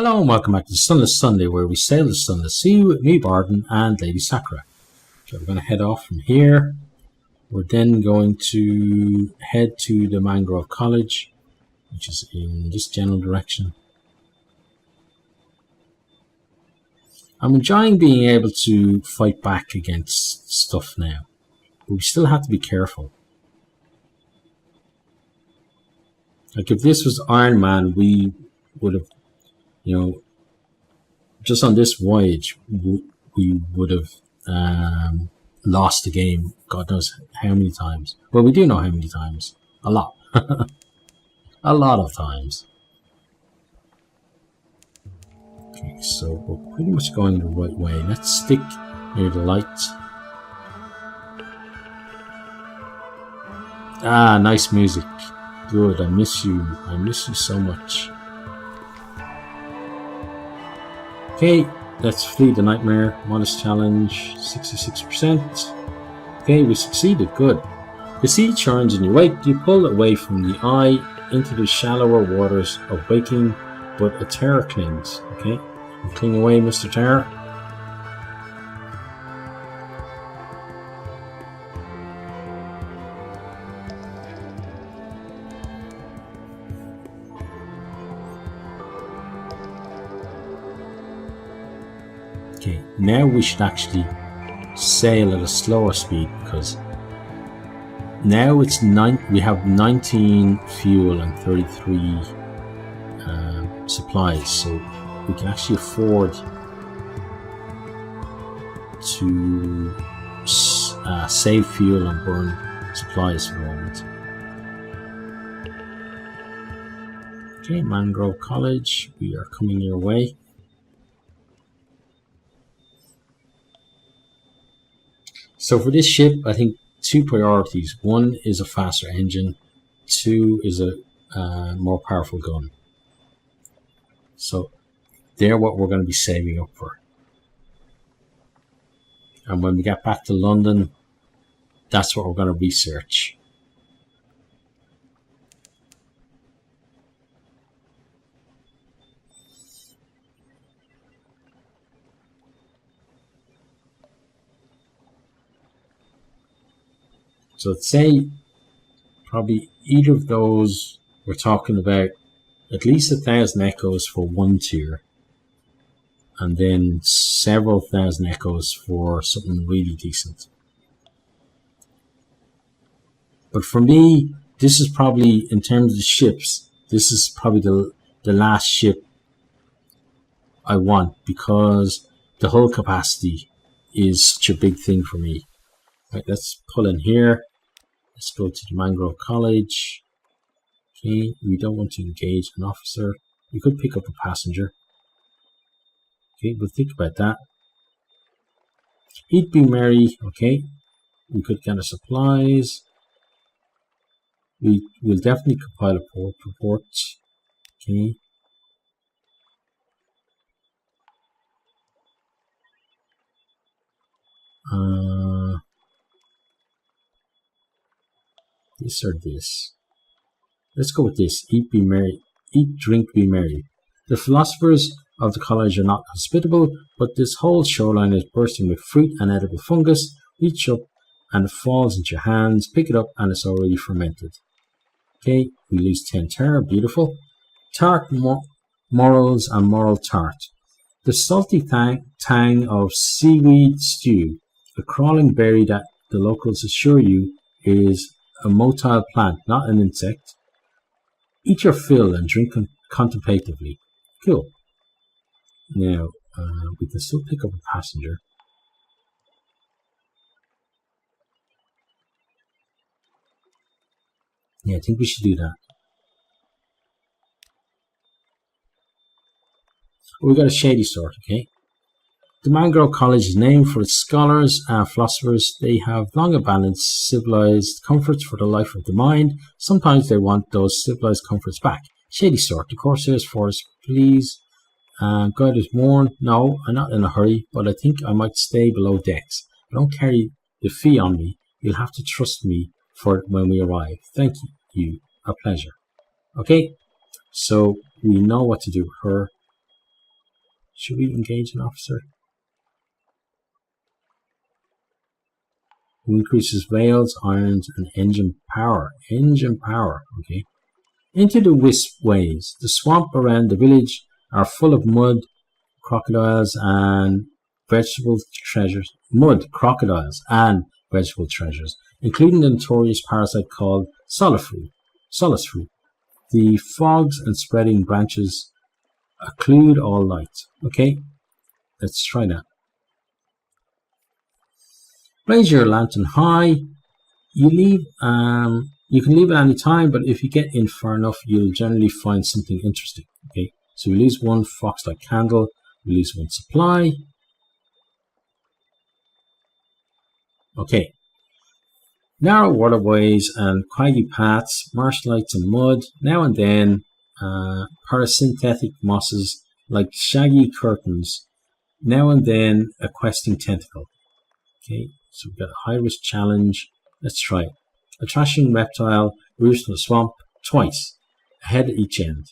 Hello and welcome back to Sunless Sunday, where we sail the Sunless Sea with me, Bardon, and Lady Sakura. So we're going to head off from here. We're then going to head to the Mangrove College, which is in this general direction. I'm enjoying being able to fight back against stuff now, but we still have to be careful. Like if this was Iron Man, we would have, just on this voyage, we would have lost the game, God knows how many times. Well, we do know how many times. A lot. A lot of times. Okay, so we're pretty much going the right way. Let's stick near the light. Ah, nice music. Good, I miss you. I miss you so much. Okay, let's flee the nightmare. Modest challenge, 66%. Okay, we succeeded, good. The sea churns in your wake. You pull away from the eye into the shallower waters of waking, but a terror clings. Okay, you cling away, Mr. Terror. Okay, now we should actually sail at a slower speed because now it's we have 19 fuel and 33 supplies, so we can actually afford to save fuel and burn supplies for the moment. Okay, Mangrove College, we are coming your way. So for this ship, I think two priorities. One is a faster engine. Two is a more powerful gun. So they're what we're going to be saving up for. And when we get back to London, that's what we're going to research. So let's say probably either of those, we're talking about at least 1,000 echoes for one tier, and then several thousand echoes for something really decent. But for me, this is probably, in terms of the ships, this is probably the last ship I want, because the hull capacity is such a big thing for me. Right, let's pull in here. Let's go to the Mangrove College. Okay, we don't want to engage an officer. We could pick up a passenger. Okay, we'll think about that. Eat, be merry. Okay, we could get our supplies. We will definitely compile a report. Okay. This or this. Let's go with this. Eat, be merry. Eat, drink, be merry. The philosophers of the college are not hospitable, but this whole shoreline is bursting with fruit and edible fungus. Reach up and it falls into your hands. Pick it up and it's already fermented. Okay, we lose 10 terror. Beautiful. Tart morals and moral tart. The salty tang of seaweed stew. A crawling berry that the locals assure you is a motile plant, not an insect. Eat your fill and drink contemplatively. Cool. Now, we can still pick up a passenger. Yeah, I think we should do that. We got a shady sort, okay? The Mangrove College is named for its scholars and philosophers. They have long abandoned civilized comforts for the life of the mind. Sometimes they want those civilized comforts back. Shady sort. The Corsairs Force, please. God is warned. No, I'm not in a hurry, but I think I might stay below decks. I don't carry the fee on me. You'll have to trust me for it when we arrive. Thank you. A pleasure. Okay, so we know what to do with her. Should we engage an officer? Who increases veils, irons, and engine power. Engine power, okay. Into the wisp ways. The swamp around the village are full of mud, crocodiles, and vegetable treasures. Mud, crocodiles, and vegetable treasures, including the notorious parasite called solus fruit. The fogs and spreading branches occlude all light. Okay, let's try that. Raise your lantern high. You can leave at any time, but if you get in far enough, you'll generally find something interesting. Okay, so we lose one fox-like candle, we lose one supply. Okay, narrow waterways and craggy paths, marsh lights and mud, now and then parasynthetic mosses like shaggy curtains, now and then a questing tentacle. Okay, so we've got a high-risk challenge. Let's try it. A trashing reptile roots in the swamp twice, a head at each end.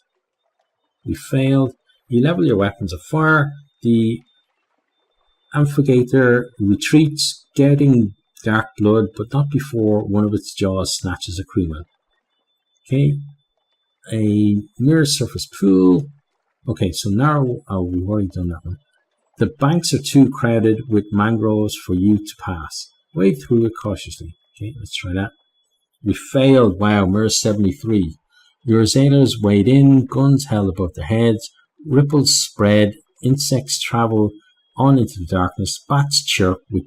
We failed. You level your weapons of fire. The amphigator retreats, getting dark blood, but not before one of its jaws snatches a crewman. Okay, a mirror surface pool. Okay, so narrow. Oh, we've already done that one. The banks are too crowded with mangroves for you to pass. Wade through it cautiously. Okay, let's try that. We failed. Wow, mirror 73. Your sailors wade in, guns held above their heads, ripples spread, insects travel on into the darkness, bats chirp with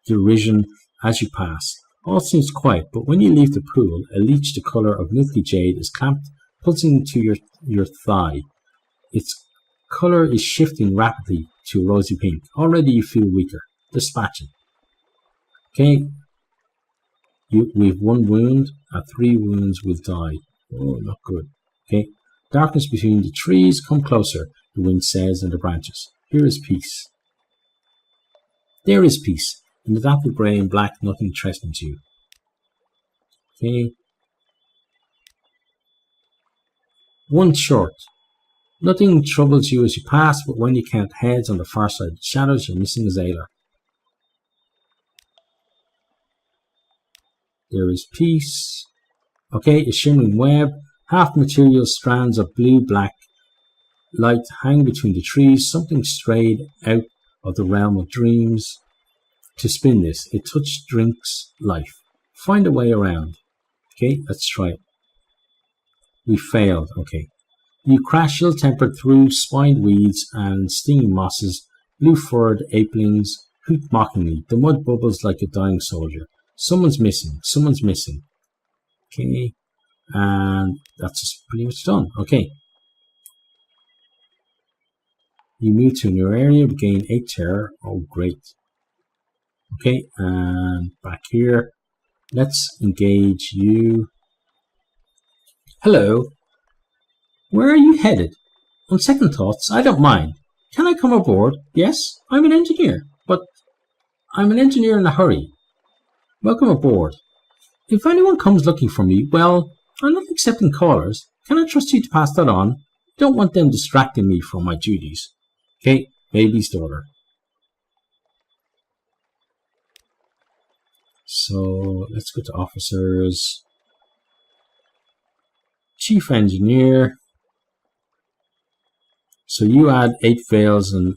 derision as you pass. All seems quiet, but when you leave the pool, a leech the colour of milky jade is clamped, pulsing to your thigh. Its colour is shifting rapidly to rosy pink. Already you feel weaker. Dispatch it. Okay. We've 1 wound. At 3 wounds we'll die. Oh, not good. Okay. Darkness between the trees. Come closer, the wind says in the branches. Here is peace. There is peace. In the dappled grey and black, nothing threatens you. Okay. 1 short. Nothing troubles you as you pass, but when you count heads on the far side of the shadows, you're missing a sailor. There is peace. Okay, a shimmering web. Half material strands of blue-black light hang between the trees. Something strayed out of the realm of dreams to spin this. It touched drinks life. Find a way around. Okay, let's try it. We failed. Okay. You crash ill-tempered through spined weeds and stinging mosses. Blue-furred apelings hoot mockingly. The mud bubbles like a dying soldier. Someone's missing. Someone's missing. Okay. And that's pretty much done. Okay. You move to a new area, gain 8 terror. Oh, great. Okay, and back here. Let's engage you. Hello. Where are you headed? On second thoughts, I don't mind. Can I come aboard? Yes, I'm an engineer, but I'm an engineer in a hurry. Welcome aboard. If anyone comes looking for me, well, I'm not accepting callers. Can I trust you to pass that on? Don't want them distracting me from my duties. Okay, baby's daughter. So let's go to officers. Chief engineer. So you add 8 veils and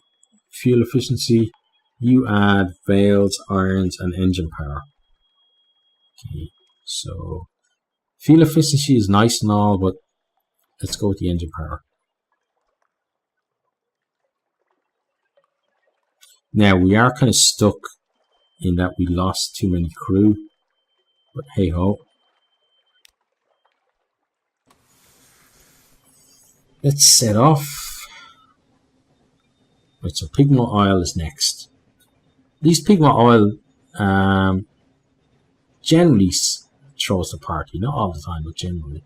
fuel efficiency. You add veils, irons, and engine power. Okay, so fuel efficiency is nice and all, but let's go with the engine power. Now we are kind of stuck in that we lost too many crew, but hey ho. Let's set off. Right, so pigment oil is next. These pigment oil generally throws the party, not all the time, but generally.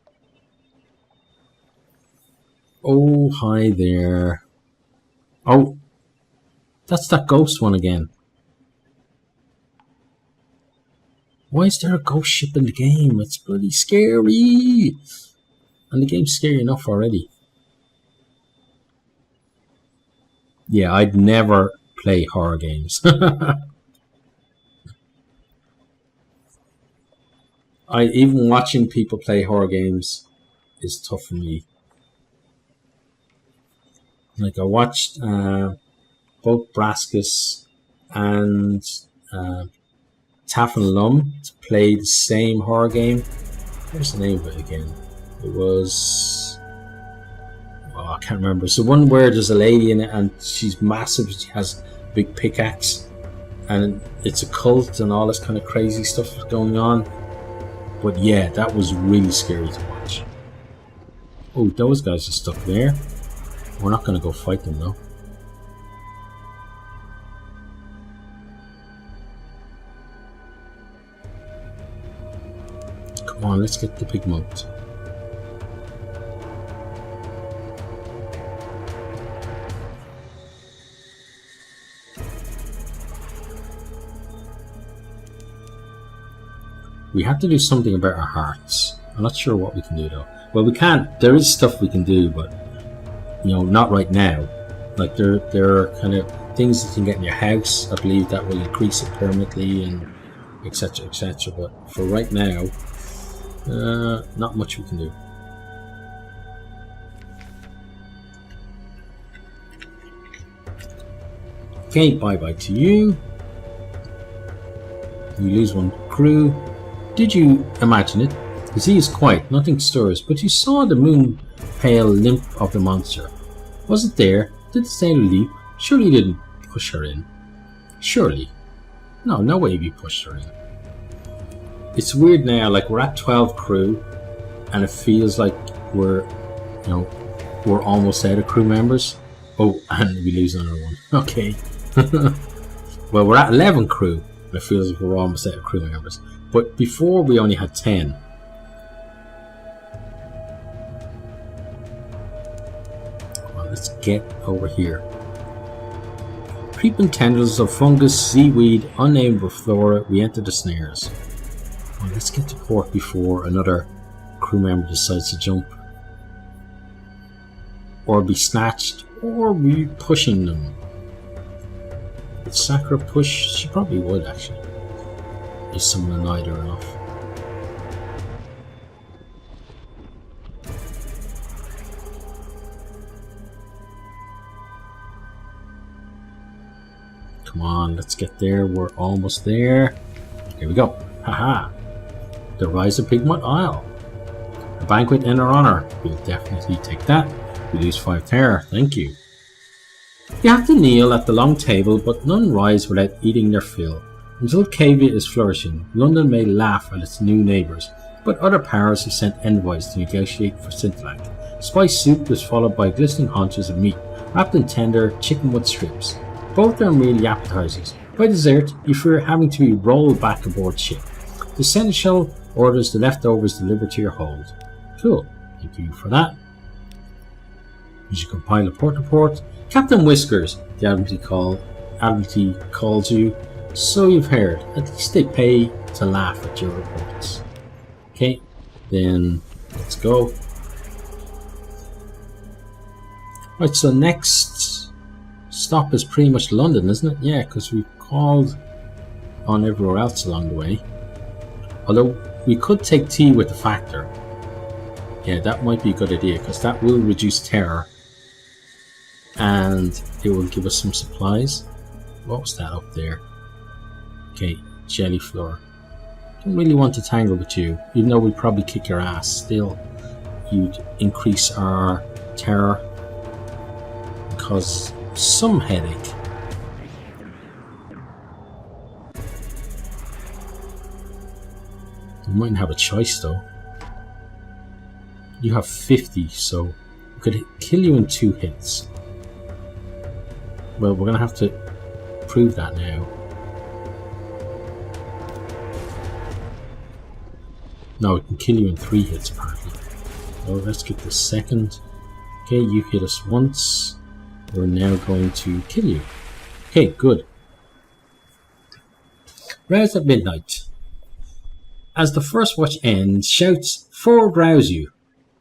Oh, hi there. Oh, that's that ghost one again. Why is there a ghost ship in the game? It's bloody scary. And the game's scary enough already. Yeah, I'd never play horror games. Even watching people play horror games is tough for me. Like I watched both Braskus and Taff and Lum to play the same horror game. What's the name of it again? It was... oh, I can't remember. It's the one where there's a lady in it and she's massive. She has a big pickaxe and it's a cult and all this kind of crazy stuff going on. But yeah, that was really scary to watch. Oh, those guys are stuck there. We're not going to go fight them though. Come on, let's get the big moat. We have to do something about our hearts. I'm not sure what we can do though. Well, we can't. There is stuff we can do, but you know, not right now. Like there are kind of things that you can get in your house. I believe that will increase it permanently and etc. etc. But for right now, not much we can do. Okay, bye bye to you. You lose one crew. Did you imagine it? The sea is quiet, nothing stirs, but you saw the moon pale limp of the monster. Was it there? Did the sailor leap? Surely you didn't push her in. Surely. No, no way you pushed her in. It's weird now, like we're at 12 crew, and it feels like we're almost out of crew members. Oh, and we lose another one. Okay. Well, we're at 11 crew, and it feels like we're almost out of crew members. But before we only had 10. Well, let's get over here. Creeping tendrils of fungus, seaweed, unnamed flora, we enter the snares. Well, let's get to port before another crew member decides to jump. Or be snatched, or be pushing them. Would Sakura push? She probably would actually. If someone annoyed her enough. Come on, let's get there. We're almost there. Here we go. Haha. The Rise of Pigmont Isle. A banquet in our honor. We'll definitely take that. We lose 5 terror. Thank you. You have to kneel at the long table, but none rise without eating their fill. Until Cavia is flourishing, London may laugh at its new neighbours, but other powers have sent envoys to negotiate for Sintlank. Spiced soup was followed by glistening haunches of meat, wrapped in tender chickenwood strips. Both are merely appetizers. By dessert, you fear having to be rolled back aboard ship. The seneschal orders the leftovers delivered to your hold. Cool, thank you for that. You should compile a port report. Captain Whiskers, the Admiralty calls you. So you've heard. At least they pay to laugh at your reports. Okay, then let's go. Right, so next stop is pretty much London, isn't it? Yeah, because we've called on everywhere else along the way. Although we could take tea with the factor. Yeah, that might be a good idea because that will reduce terror. And it will give us some supplies. What was that up there? Okay, jelly floor. Don't really want to tangle with you, even though we'd probably kick your ass. Still, you'd increase our terror and cause some headache. You mightn't have a choice though. You have 50, so we could kill you in 2 hits. Well, we're gonna have to prove that now. No, it can kill you in 3 hits apparently. So let's get the second. Okay, you hit us once. We're now going to kill you. Okay, good. Rouse at midnight. As the first watch ends, shouts, "Forward, rouse you!"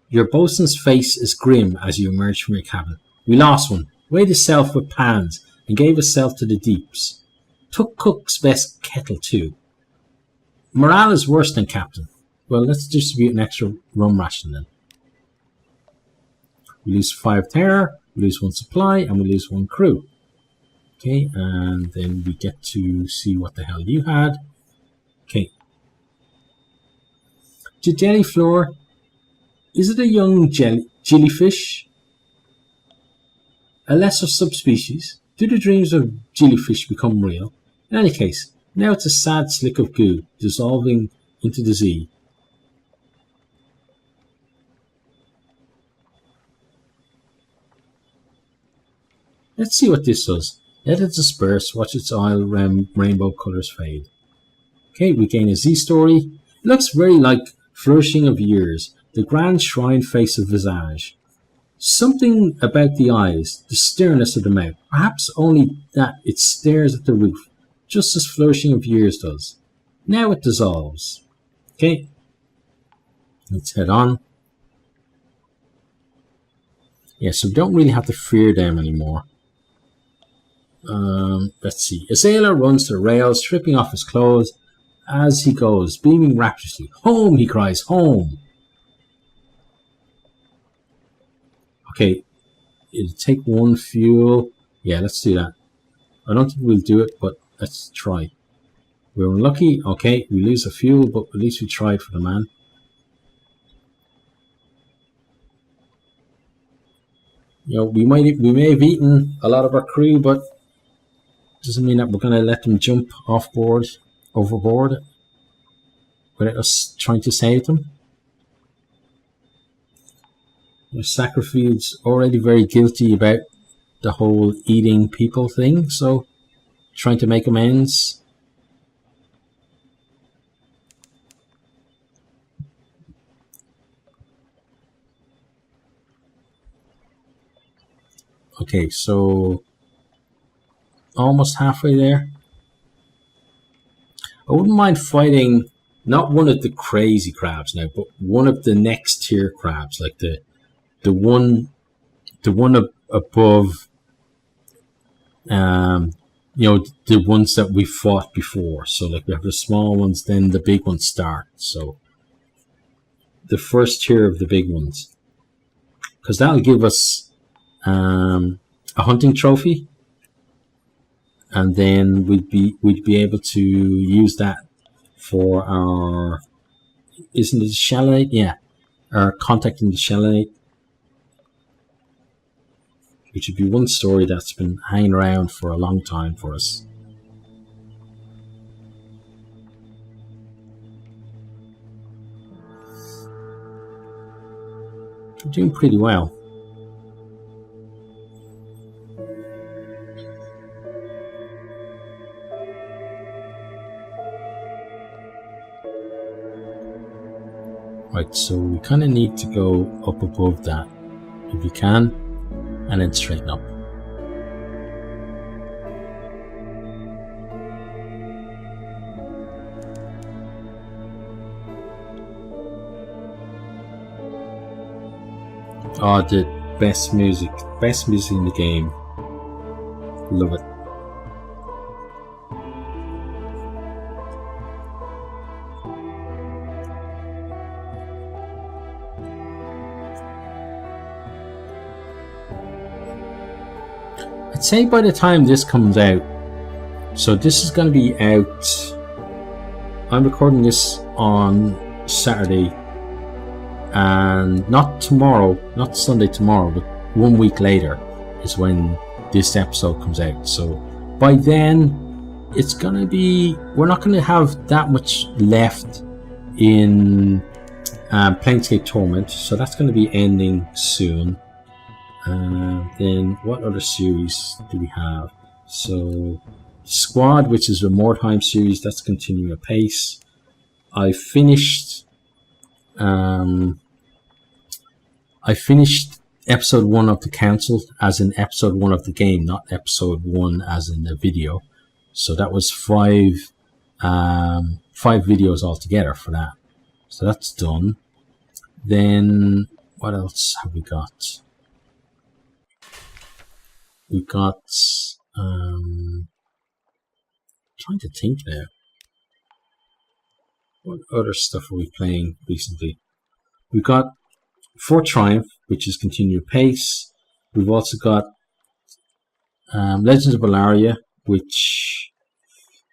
Your boatswain's face is grim as you emerge from your cabin. We lost one. weighed herself with pans, and gave herself to the deeps. Took cook's best kettle too. Morale is worse than captain. Well, let's distribute an extra rum ration then. We lose 5 terror, we lose 1 supply, and we lose 1 crew. Okay, and then we get to see what the hell you had. Okay. The jellyflower, is it a young jellyfish? A lesser subspecies? Do the dreams of jellyfish become real? In any case, now it's a sad slick of goo dissolving into the sea. Let's see what this does. Let it disperse, watch its oil rainbow colours fade. Okay, we gain a Z story. It looks very like flourishing of years, the grand shrine face of visage. Something about the eyes, the sternness of the mouth, perhaps only that it stares at the roof, just as flourishing of years does. Now it dissolves. Okay, let's head on. Yeah, so we don't really have to fear them anymore. Let's see. A sailor runs to the rails, stripping off his clothes as he goes, beaming rapturously. Home, he cries, home. Okay, it'll take 1 fuel. Yeah, let's do that. I don't think we'll do it, but let's try. We're unlucky. Okay, we lose a fuel, but at least we tried for the man. You know, we may have eaten a lot of our crew, but doesn't mean that we're going to let them jump overboard, without us trying to save them. Sacrifield's already very guilty about the whole eating people thing, so trying to make amends. Okay, so almost halfway there. I wouldn't mind fighting not one of the crazy crabs now, but one of the next tier crabs, like the one above, you know, the ones that we fought before. So like we have the small ones, then the big ones start. So the first tier of the big ones, because that'll give us a hunting trophy, and then we'd be able to use that for our, isn't it the shellite? Yeah, our contact in the shellite, which would be 1 story that's been hanging around for a long time for us. We're doing pretty well. Right, so we kind of need to go up above that if we can, and then straighten up. Oh, the best music in the game. Love it. I'd say by the time this comes out, so this is going to be out, I'm recording this on Saturday, and not tomorrow, not Sunday tomorrow, but 1 week later is when this episode comes out. So by then it's going to be, we're not going to have that much left in Planescape Torment, so that's going to be ending soon. Then what other series do we have? So Squad, which is a Mordheim series, that's continuing apace. I finished episode 1 of the Council, as in episode 1 of the game, not episode 1 as in the video. So that was 5 videos altogether for that. So that's done. Then what else have we got? We got trying to think now. What other stuff are we playing recently? We got Fort Triumph, which is continued pace. We've also got Legends of Valeria, which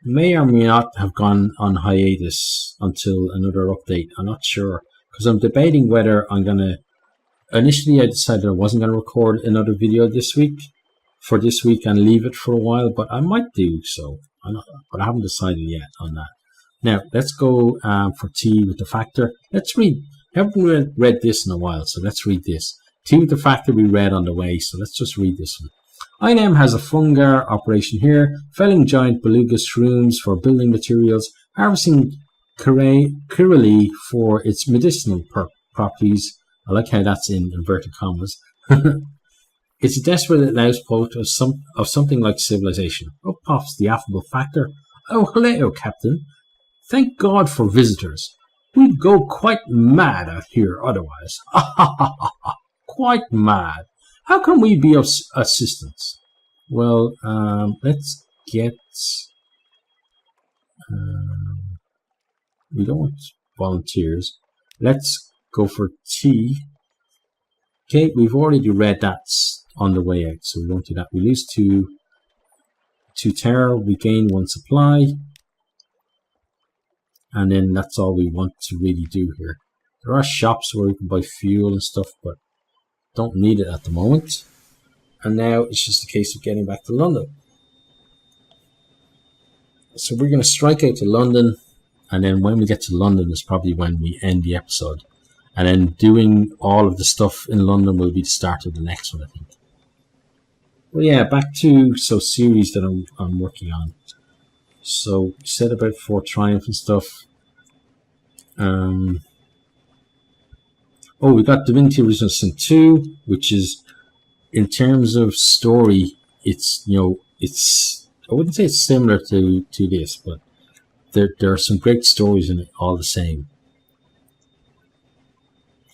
may or may not have gone on hiatus until another update. I'm not sure, because I'm debating whether I'm gonna. Initially, I decided I wasn't gonna record another video this week and leave it for a while, but I might do so. But I haven't decided yet on that. Now let's go for Tea with the Factor. Let's read. I haven't read this in a while, so let's read this. Tea with the Factor we read on the way, so let's just read this one. INM has a fungar operation here, felling giant beluga shrooms for building materials, harvesting curly for its medicinal properties. I like how that's in inverted commas. It's a desperate outpost of something like civilization. Up pops the affable Factor. Oh, hello, Captain. Thank God for visitors. We'd go quite mad out here otherwise. Quite mad. How can we be of assistance? Well, let's get... we don't want volunteers. Let's go for Tea. Okay, we've already read that on the way out, so we won't do that. We lose two terror, we gain 1 supply. And then that's all we want to really do here. There are shops where we can buy fuel and stuff, but don't need it at the moment. And now it's just a case of getting back to London. So we're going to strike out to London, and then when we get to London is probably when we end the episode. And then doing all of the stuff in London will be the start of the next one, I think. Well, yeah, back to series that I'm working on. So we said about Fort Triumph and stuff. Oh, we got Divinity Original Sin 2, which is, in terms of story, it's, it's, I wouldn't say it's similar to this, but there are some great stories in it all the same.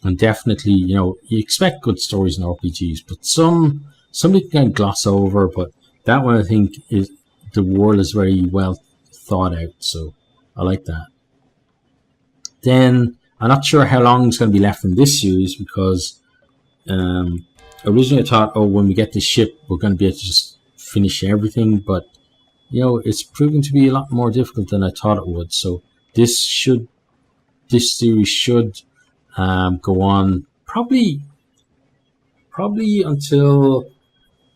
And definitely, you expect good stories in RPGs, but some you can gloss over, but that one I think is, the world is very well thought out, so I like that. Then I'm not sure how long is going to be left in this series, because originally I thought, when we get this ship we're going to be able to just finish everything, but it's proving to be a lot more difficult than I thought it would. So this series should go on probably until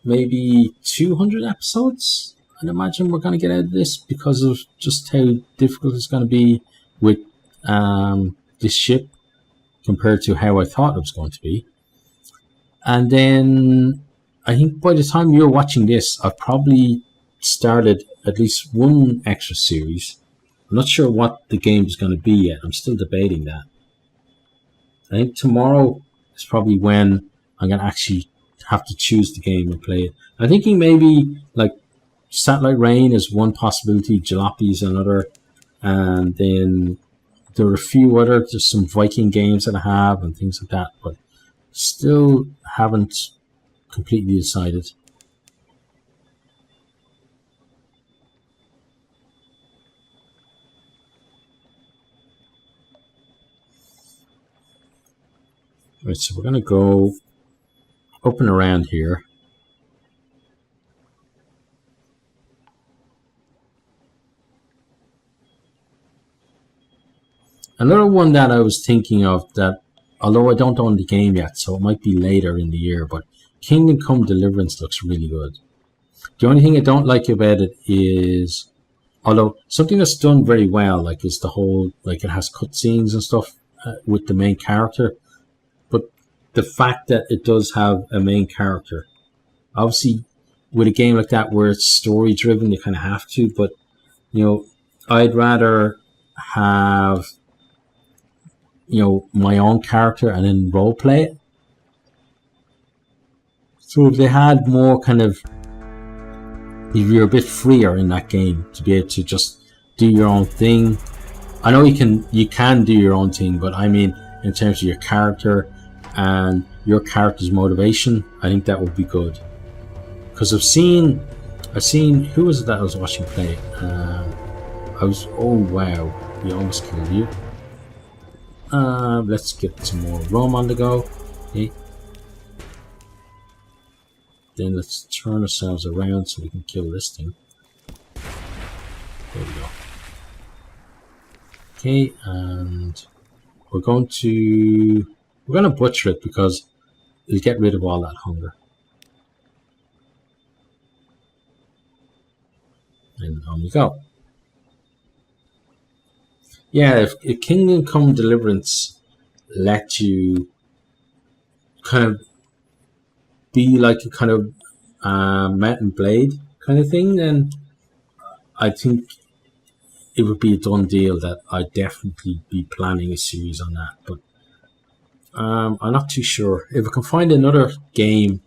maybe 200 episodes. I'd imagine we're going to get out of this, because of just how difficult it's going to be with this ship compared to how I thought it was going to be. And then I think by the time you're watching this, I've probably started at least one extra series. I'm not sure what the game is going to be yet. I'm still debating that. I think tomorrow is probably when I'm going to actually have to choose the game and play it. I'm thinking maybe like Satellite Rain is one possibility, Jalopy is another, and then there are a few other, just some Viking games that I have and things like that, but still haven't completely decided. Right, so we're going to go up and around here. Another one that I was thinking of, that although I don't own the game yet, so it might be later in the year, but Kingdom Come Deliverance looks really good. The only thing I don't like about it is, although something that's done very well, like is the whole, like it has cutscenes and stuff with the main character, but the fact that it does have a main character, obviously with a game like that where it's story driven, you kind of have to, but I'd rather have my own character and then role play it. So if they had more kind of, if you're a bit freer in that game to be able to just do your own thing. I know you can do your own thing, but I mean in terms of your character and your character's motivation, I think that would be good. because I've seen who was it that I was watching play? Oh wow, he almost killed you. Let's get some more rum on the go. Okay. Then let's turn ourselves around so we can kill this thing. There we go. Okay, and we're gonna butcher it because it'll get rid of all that hunger. And on we go. Yeah, if Kingdom Come Deliverance let you kind of be like a kind of Mountain Blade kind of thing, then I think it would be a done deal that I'd definitely be planning a series on that. But I'm not too sure. If I can find another game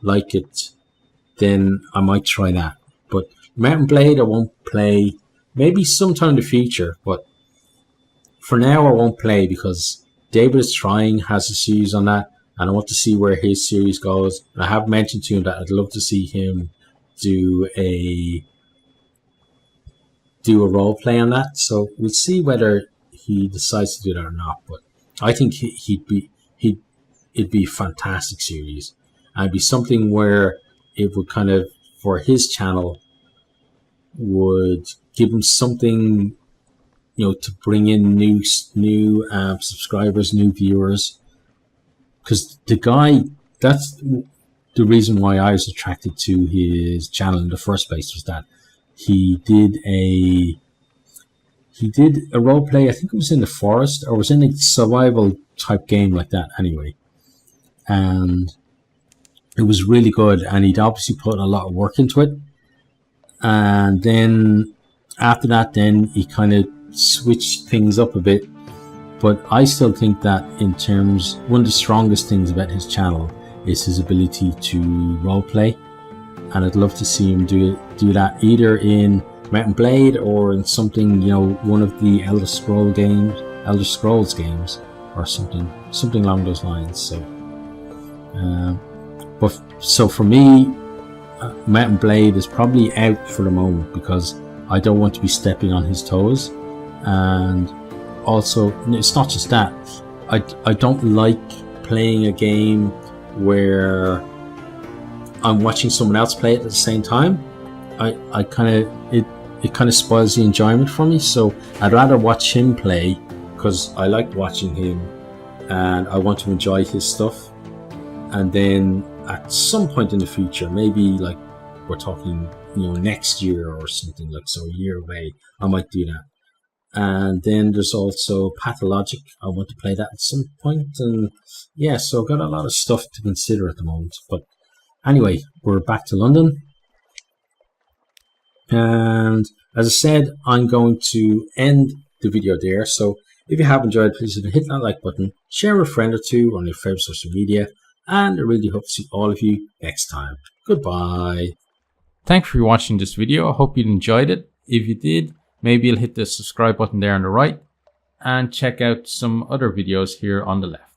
like it, then I might try that. But Mountain Blade I won't play. Maybe sometime in the future, but for now I won't play because David is trying, has a series on that, and I want to see where his series goes. And I have mentioned to him that I'd love to see him do a role play on that. So we'll see whether he decides to do that or not. But I think it'd be a fantastic series, and it'd be something where it would kind of, for his channel, would give him something, to bring in new subscribers, new viewers. Because the guy, that's the reason why I was attracted to his channel in the first place, was that he did a role play. I think it was in the forest, or it was in a survival type game like that anyway. And it was really good, and he'd obviously put a lot of work into it. And then after that, then he kind of switched things up a bit. But I still think that one of the strongest things about his channel is his ability to roleplay. And I'd love to see him do that either in Mountain Blade or in something, one of the Elder Scrolls games, or something along those lines. So for me, Mountain Blade is probably out for the moment because I don't want to be stepping on his toes. And also, it's not just that. I don't like playing a game where I'm watching someone else play it at the same time. It kind of spoils the enjoyment for me. So I'd rather watch him play because I like watching him and I want to enjoy his stuff. And then at some point in the future, maybe like we're talking, next year or something, like so a year away, I might do that. And then there's also Pathologic. I want to play that at some point. And yeah, so I've got a lot of stuff to consider at the moment. But anyway, we're back to London. And as I said, I'm going to end the video there. So if you have enjoyed, please hit that like button, share with a friend or two on your favorite social media. And I really hope to see all of you next time. Goodbye. Thanks for watching this video. I hope you enjoyed it. If you did, maybe you'll hit the subscribe button there on the right and check out some other videos here on the left.